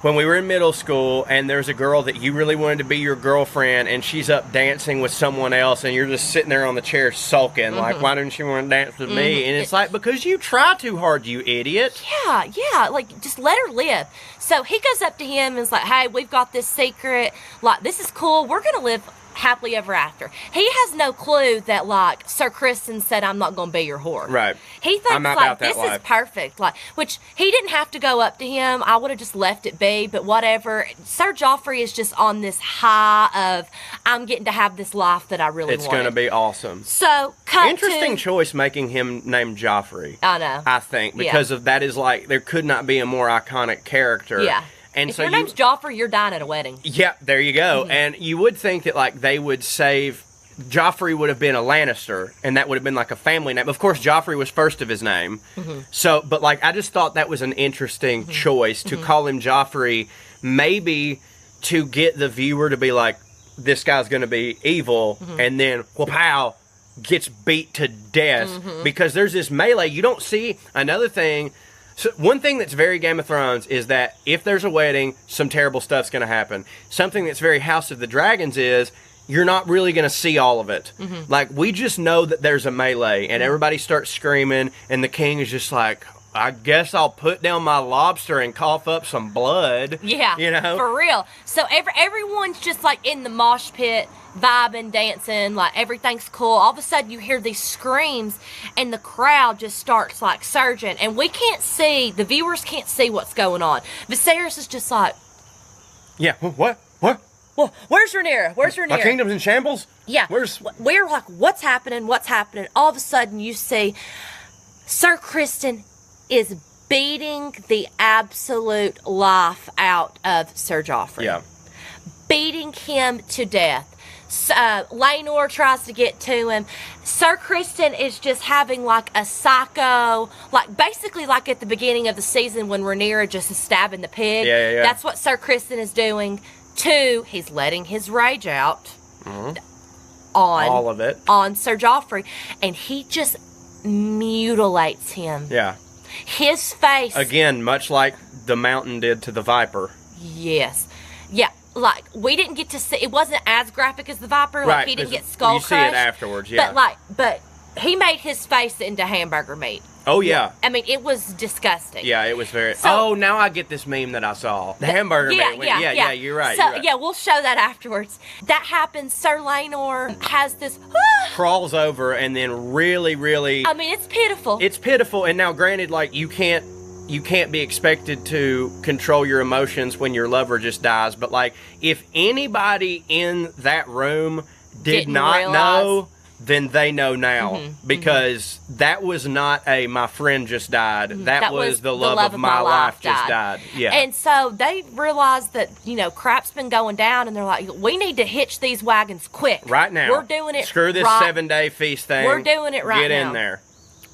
when we were in middle school and there's a girl that you really wanted to be your girlfriend and she's up dancing with someone else and you're just sitting there on the chair sulking, like, why didn't she want to dance with me? And it's like, because you try too hard, you idiot. Yeah, like, just let her live. So he goes up to him and is like, hey, we've got this secret, like, this is cool, we're going to live happily ever after. He has no clue that, like, Sir Criston said, I'm not going to be your whore. Right. He thinks, like, this is perfect. Like, which he didn't have to go up to him. I would have just left it be, but whatever. Sir Joffrey is just on this high of, I'm getting to have this life that I really want. It's going to be awesome. So, interesting choice making him named Joffrey. I know. I think, because of that is, like, there could not be a more iconic character. Yeah. And if so your name's Joffrey, you're dying at a wedding. Yeah, there you go. And you would think that, like, they would save Joffrey would have been a Lannister, and that would have been like a family name. Of course, Joffrey was first of his name. So, but like, I just thought that was an interesting choice to call him Joffrey, maybe to get the viewer to be like, this guy's going to be evil, and then, pow, gets beat to death, because there's this melee. You don't see another thing. So one thing that's very Game of Thrones is that if there's a wedding, some terrible stuff's going to happen. Something that's very House of the Dragons is, you're not really going to see all of it. Like, we just know that there's a melee, and everybody starts screaming, and the king is just like, I guess I'll put down my lobster and cough up some blood. Yeah, you know? For real. So everyone's just, like, in the mosh pit, vibing, dancing, like, everything's cool. All of a sudden, you hear these screams, and the crowd just starts, like, surging, and we can't see, the viewers can't see what's going on. Viserys is just like... Yeah, what? Well, where's Rhaenyra? Where's Rhaenyra? My kingdom's in shambles? Yeah. We're like, what's happening? What's happening? All of a sudden, you see Sir Criston is beating the absolute life out of Sir Joffrey. Yeah. Beating him to death. Laenor tries to get to him. Sir Criston is just having like a psycho, like basically like at the beginning of the season when Rhaenyra just is stabbing the pig. Yeah. That's what Sir Criston is doing. 2, he's letting his rage out on all of it on Sir Joffrey, and he just mutilates him. Yeah. His face again, much like the Mountain did to the Viper. Yes. Yeah. Like, we didn't get to see, it wasn't as graphic as the Viper. Like, right, he didn't get skull crushed. You see it afterwards, yeah. But he made his face into hamburger meat. Oh, yeah. I mean, it was disgusting. Yeah, it was very... So, now I get this meme that I saw. The hamburger meat. Yeah, you're right. So, yeah, we'll show that afterwards. That happens. Sir Laenor has this... crawls over and then really... I mean, it's pitiful. It's pitiful. And now, granted, like, you can't be expected to control your emotions when your lover just dies. But, like, if anybody in that room didn't not know... then they know now, because that was not my friend just died. That was the love of my life just died. Yeah. And so they realized that, crap's been going down, and they're like, we need to hitch these wagons quick. Right now. We're doing it. Screw this 7-day feast thing. We're doing it right now. Get in there.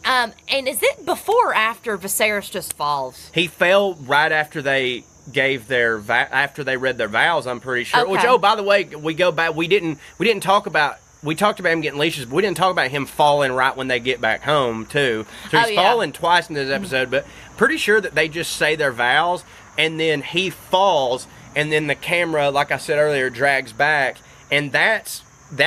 And is it before or after Viserys just falls? He fell right after they gave after they read their vows, I'm pretty sure. Okay. Which, by the way, we go back, we didn't talk about... We talked about him getting leashes, but we didn't talk about him falling right when they get back home, too. So he's fallen twice in this episode, but pretty sure that they just say their vows, and then he falls, and then the camera, like I said earlier, drags back, and that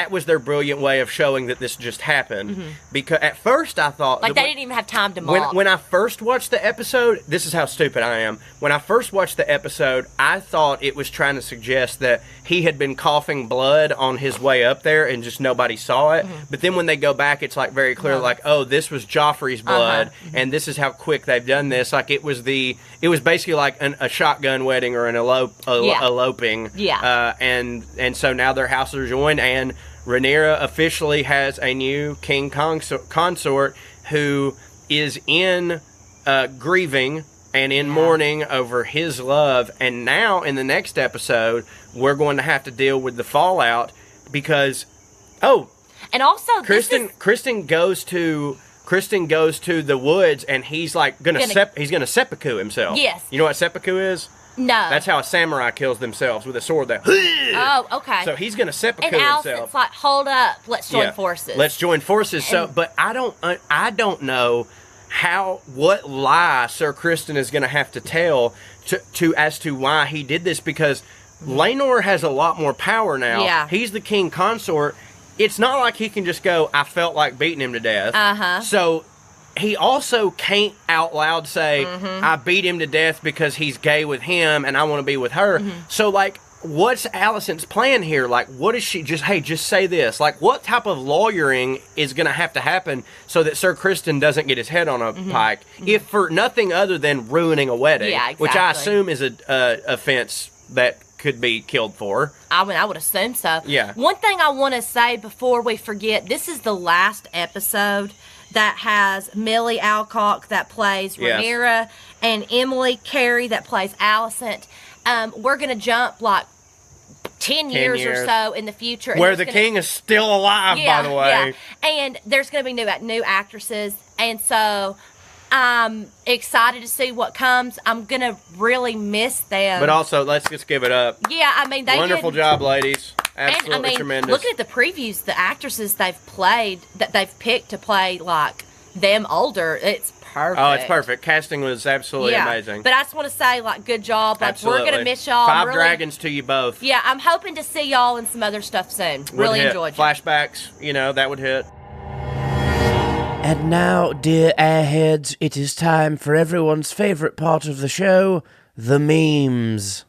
was their brilliant way of showing that this just happened. Because at first I thought... Like, they didn't even have time to mock. When I first watched the episode, this is how stupid I am. When I first watched the episode, I thought it was trying to suggest that he had been coughing blood on his way up there and just nobody saw it. But then when they go back, it's like very clear, like, oh, this was Joffrey's blood, and this is how quick they've done this. Like, it was basically like a shotgun wedding or an eloping. Yeah. And so now their houses are joined, and Rhaenyra officially has a new king consort who is in grieving and in mourning over his love. And now in the next episode, we're going to have to deal with the fallout because, and also Criston goes to the woods, and he's like he's gonna seppuku himself. Yes. You know what seppuku is? No. That's how a samurai kills themselves, with a sword. Oh, okay. So he's going to seppuku himself. himself. It's like, hold up, let's join forces. Let's join forces. But I don't know what lie Sir Criston is going to have to tell as to why he did this, because Laenor has a lot more power now. Yeah. He's the king consort. It's not like he can just go, I felt like beating him to death. So he also can't out loud say, I beat him to death because he's gay with him and I want to be with her. So, like, what's Alicent's plan here? Like, what is she just say this? Like, what type of lawyering is going to have to happen so that Sir Criston doesn't get his head on a pike, if for nothing other than ruining a wedding, which I assume is a offense that could be killed for. I mean, I would assume so. Yeah. One thing I want to say before we forget, this is the last episode that has Millie Alcock that plays Rhaenyra, and Emily Carey that plays Alicent. We're going to jump like 10 years or so in the future. Where the king is still alive, by the way. Yeah. And there's going to be new actresses. And so I'm excited to see what comes. I'm going to really miss them. But also, let's just give it up. Yeah, I mean, they wonderful job, ladies. Absolutely and, I mean, tremendous. Looking at the previews, the actresses they've played, that they've picked to play, like, them older, it's perfect. Oh, it's perfect. Casting was absolutely amazing. But I just want to say, like, good job. Like, absolutely. We're going to miss y'all. Five dragons to you both. Yeah, I'm hoping to see y'all in some other stuff soon. Really enjoyed you. Flashbacks, that would hit. And now, dear airheads, it is time for everyone's favourite part of the show, the memes.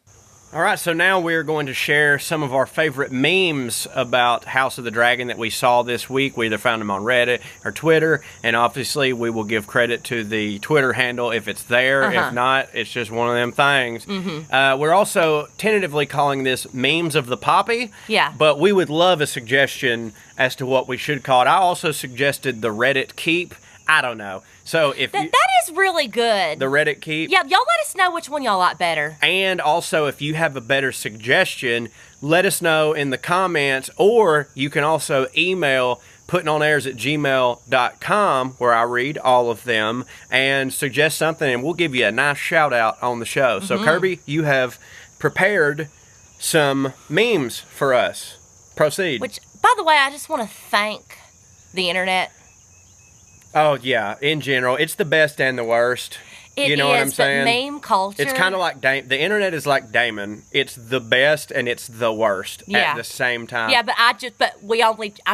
All right, so now we're going to share some of our favorite memes about House of the Dragon that we saw this week. We either found them on Reddit or Twitter, and obviously we will give credit to the Twitter handle if it's there. If not, it's just one of them things. We're also tentatively calling this Memes of the Poppy. Yeah. But we would love a suggestion as to what we should call it. I also suggested the Reddit Keep. I don't know. So if that is really good. The Reddit Keep. Yeah, y'all let us know which one y'all like better. And also, if you have a better suggestion, let us know in the comments, or you can also email puttingonairs@gmail.com, where I read all of them, and suggest something, and we'll give you a nice shout out on the show. So Kirby, you have prepared some memes for us. Proceed. Which, by the way, I just want to thank the internet. Oh, yeah. In general, it's the best and the worst. You know what I'm saying? Meme culture. It's kind of like the internet is like Damon. It's the best and it's the worst at the same time. Yeah, but I'm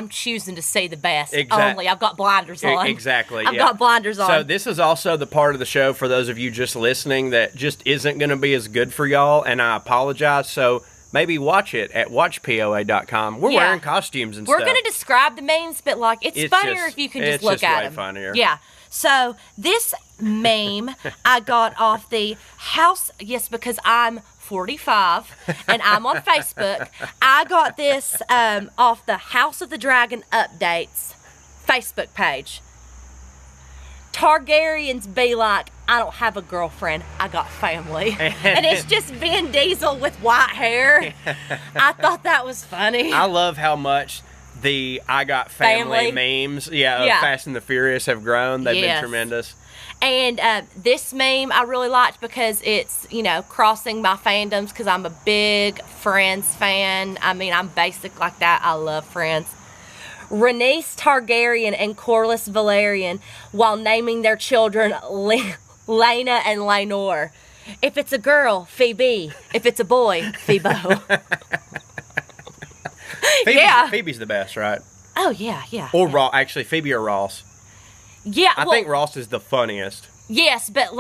choosing to see the best. Exactly. Only. I've got blinders on. Exactly. I've got blinders on. So this is also the part of the show for those of you just listening that just isn't going to be as good for y'all, and I apologize. So maybe watch it at watchpoa.com. We're wearing costumes and stuff. We're going to describe the memes, but like it's funnier if you can just look at them. It's just way funnier. Yeah. So this meme I got off the house, because I'm 45 and I'm on Facebook. I got this off the House of the Dragon Updates Facebook page. Targaryens be like, I don't have a girlfriend, I got family. And it's just Vin Diesel with white hair. I thought that was funny. I love how much the I got family memes, of Fast and the Furious have grown. They've been tremendous. And this meme I really liked because it's, crossing my fandoms because I'm a big Friends fan. I mean, I'm basic like that. I love Friends. Rhaenys Targaryen and Corlys Velaryon while naming their children Lena and Laenor. If it's a girl, Phoebe. If it's a boy, Phoebo. Phoebe's the best, right? Oh, yeah. Or Ross. Actually, Phoebe or Ross. Yeah, I think Ross is the funniest. Yes, but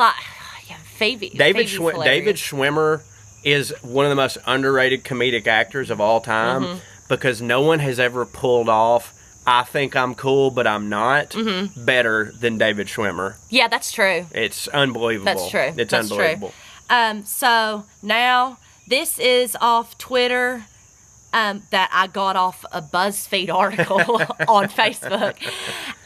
Phoebe. David Schwimmer is one of the most underrated comedic actors of all time because no one has ever pulled off I think I'm cool, but I'm not, better than David Schwimmer. Yeah, that's true. It's unbelievable. That's true. It's unbelievable. So now this is off Twitter that I got off a BuzzFeed article on Facebook.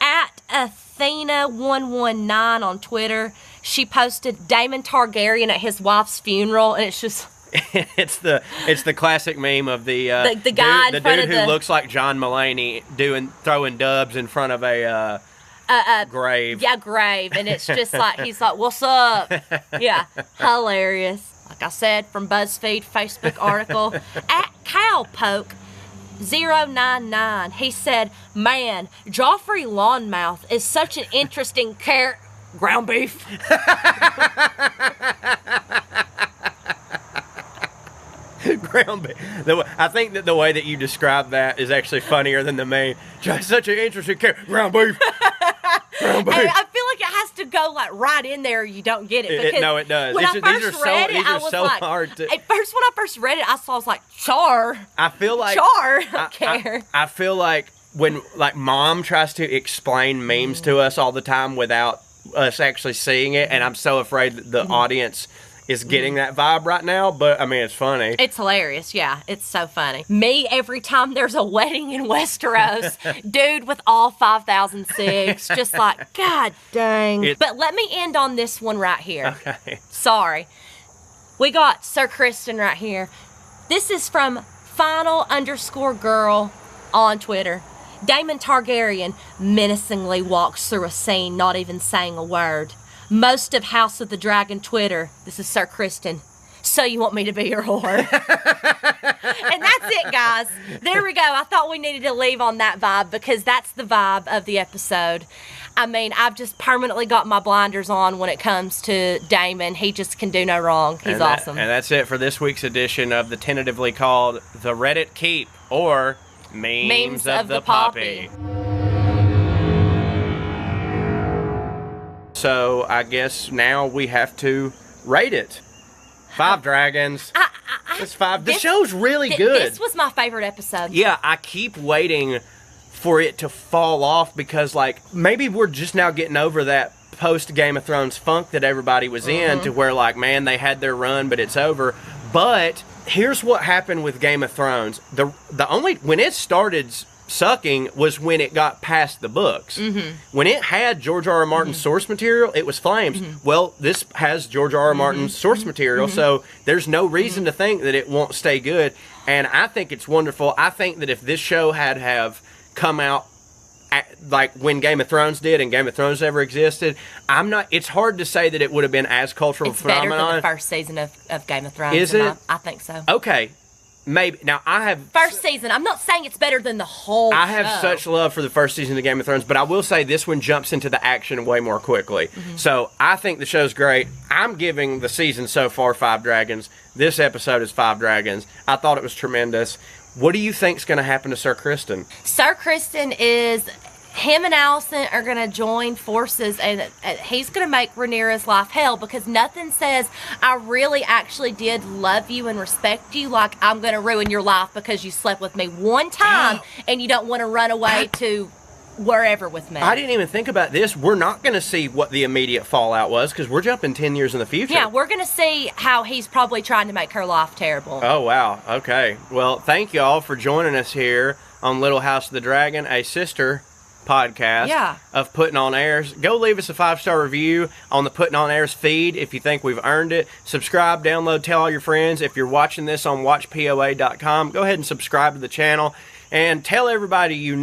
At Athena119 on Twitter, she posted Daemon Targaryen at his wife's funeral, and it's just... it's the classic meme of the guy dude who looks like John Mulaney throwing dubs in front of a grave. Yeah, grave, and it's just like he's like, "What's up?" Yeah, hilarious. Like I said, from BuzzFeed Facebook article. At Cowpoke099, he said, "Man, Joffrey Lawnmouth is such an interesting character." Ground beef. Ground beef. I think that the way that you describe that is actually funnier than the meme. Just such an interesting character. Ground beef. Ground beef. I feel like it has to go right in there. Or you don't get it. No, it does. When I first read it, I was like, hard to. At first, when I first read it, I was like, Char. I feel like Char. I don't care. I feel like when Mom tries to explain memes to us all the time without us actually seeing it, and I'm so afraid that the audience is getting that vibe right now, but I mean, it's funny. It's hilarious, yeah. It's so funny. Me, every time there's a wedding in Westeros, dude with all 5,000 cigs, just like, God dang. But let me end on this one right here. Okay. Sorry. We got Sir Kristen right here. This is from final_girl on Twitter. Daemon Targaryen menacingly walks through a scene, not even saying a word. Most of House of the Dragon Twitter, this is Sir Kristen. So you want me to be your whore? And that's it, guys. There we go. I thought we needed to leave on that vibe because that's the vibe of the episode. I mean, I've just permanently got my blinders on when it comes to Daemon. He just can do no wrong. He's awesome. And that's it for this week's edition of the tentatively called The Reddit Keep, or Memes of the Poppy. So I guess now we have to rate it. 5 dragons. It's 5. The show's really good. This was my favorite episode. Yeah, I keep waiting for it to fall off because, like, maybe we're just now getting over that post Game of Thrones funk that everybody was in, to where, like, man, they had their run, but it's over. But here's what happened with Game of Thrones. The only when it started sucking was when it got past the books. When it had George R.R. Martin's source material, it was flames. Well, this has George R.R. Martin's source material, so there's no reason to think that it won't stay good. And I think it's wonderful. I think that if this show had come out like when Game of Thrones did and Game of Thrones ever existed, it's hard to say that it would have been as cultural phenomenon. It's better than the first season of Game of Thrones. Is it? I think so. Okay. Maybe. Now, I have... First season. I'm not saying it's better than the whole show. I have such love for the first season of Game of Thrones, but I will say this one jumps into the action way more quickly. So, I think the show's great. I'm giving the season so far 5 dragons. This episode is 5 dragons. I thought it was tremendous. What do you think's going to happen to Sir Kristen? Sir Kristen is... Him and Allison are going to join forces, and he's going to make Rhaenyra's life hell, because nothing says, I really actually did love you and respect you, like I'm going to ruin your life because you slept with me one time and you don't want to run away to wherever with me. I didn't even think about this. We're not going to see what the immediate fallout was, because we're jumping 10 years in the future. Yeah, we're going to see how he's probably trying to make her life terrible. Oh, wow. Okay. Well, thank you all for joining us here on Little House of the Dragon, a sister podcast of Puttin on Airs. Go leave us a 5-star review on the Puttin on Airs feed if you think we've earned it. Subscribe, download, tell all your friends. If you're watching this on watchpoa.com, go ahead and subscribe to the channel. And tell everybody you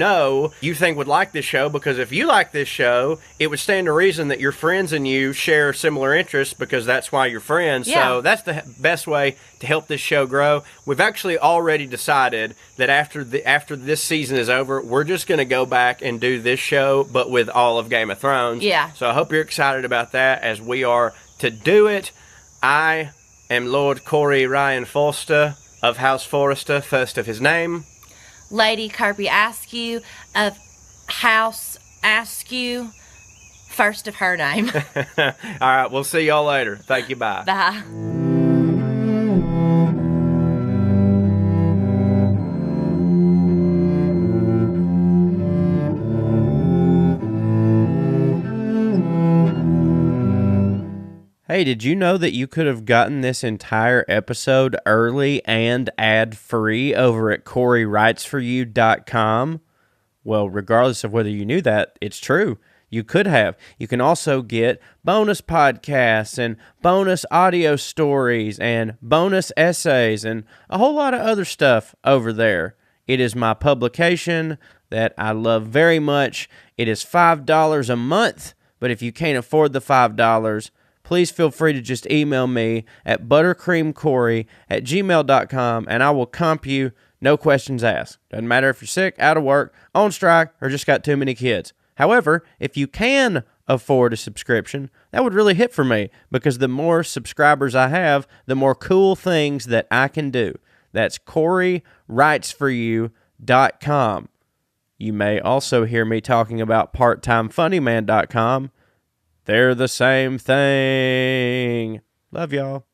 think would like this show, because if you like this show, it would stand to reason that your friends and you share similar interests, because that's why you're friends. Yeah. So that's the best way to help this show grow. We've actually already decided that after this season is over, we're just going to go back and do this show, but with all of Game of Thrones. Yeah. So I hope you're excited about that, as we are to do it. I am Lord Corey Ryan Foster of House Forrester, first of his name. Lady Kirby Askew of House Askew, first of her name. All right, we'll see y'all later. Thank you, bye. Bye. Hey, did you know that you could have gotten this entire episode early and ad-free over at CoreyWritesForYou.com? Well, regardless of whether you knew that, it's true. You could have. You can also get bonus podcasts and bonus audio stories and bonus essays and a whole lot of other stuff over there. It is my publication that I love very much. It is $5 a month, but if you can't afford the $5, please feel free to just email me at buttercreamcorey@gmail.com, and I will comp you, no questions asked. Doesn't matter if you're sick, out of work, on strike, or just got too many kids. However, if you can afford a subscription, that would really hit for me, because the more subscribers I have, the more cool things that I can do. That's CoreyWritesForYou.com. You may also hear me talking about PartTimeFunnyman.com. They're the same thing. Love y'all.